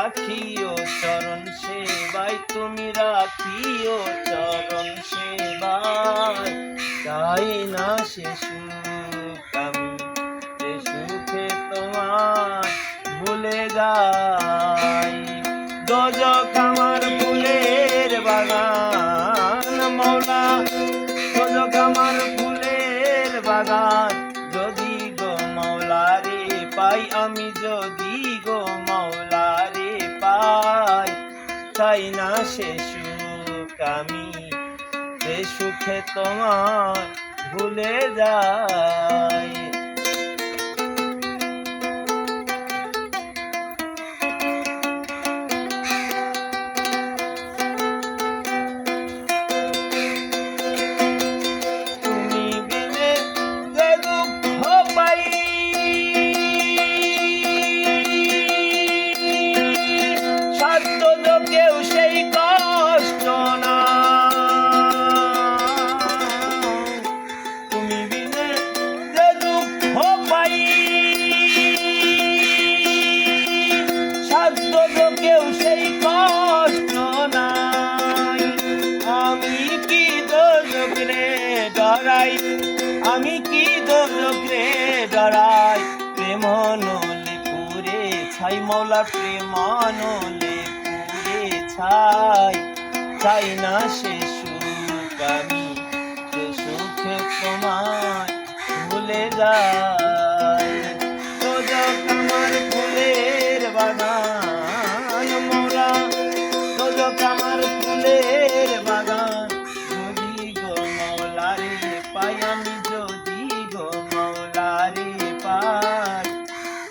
রাখিও চরণ সেবায়, তুমি রাখিও চরণ সেবায়। চাই না সে সুখ আমি, যে সুখে তোমায় ভুলে যাই। দোজখ আমার ফুলের বাগান মওলা, দোজখ আমার ফুলের বাগান। যদি গো মওলা রে পাই আমি, যদি গো মওলা রে পাই। চাই না সে সুখ আমি, যে সুখে তোমায় ভুলে যাই। আমি কি দোজখে ডরাই, প্রেম নলে পুরে ছাই মওলা, প্রেম নলে পুরে ছাই। চাই না সে সুখ আমি, যে সুখে তোমায় ভুলে যাই। দোজখ আমার ফুলের বাগান মওলা, দোজখ আমার ফুলের বাগান। যদি গো মওলা রে পাই আমি, যদি গো মওলা রে পাই।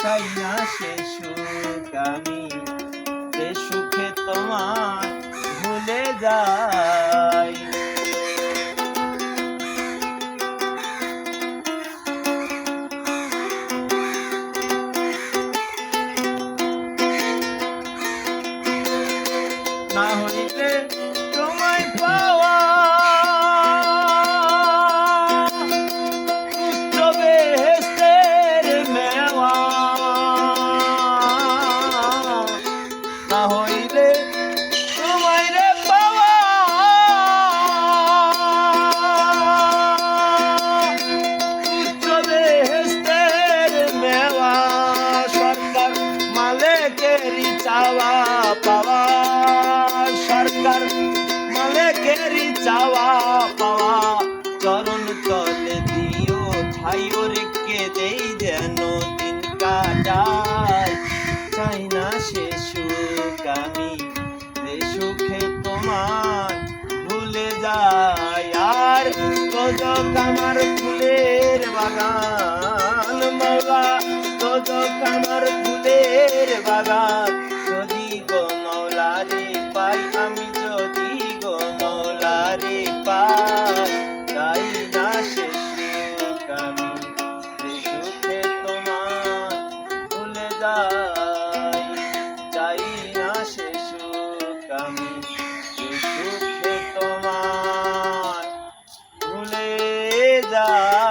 চাই না সে সুখ আমি, যে সুখে তোমায় ভুলে যাই। না হইলে তোমায় পাওয়া উচ্চ বেহেশতের মেওয়া, না হইলে তোমায় রে পাওয়া উচ্চ বেহেশতের মেওয়া। সরকার মালিকেরই চাওয়া পাওয়া, সরকার মালিকেরই চাওয়া পাওয়া। চরণ তলে দিও ঠাই, ওরে কেঁদেই যেন দিন কাটাই। চাই না সে সুখ আমি, যে সুখে তোমায় ভুলে যাই। আর দোজখ আমার ফুলের বাগান মওলা, দোজখ আমার ফুলের বাগান। যদি গো মওলা রে পাই আমি, যদি গো মওলা রে পাই। চাই না সে সুখ আমি, যে সুখে তোমায় ভুলে যাই। চাই না সে সুখ আমি, যে সুখে তোমায় ভুলে যাই।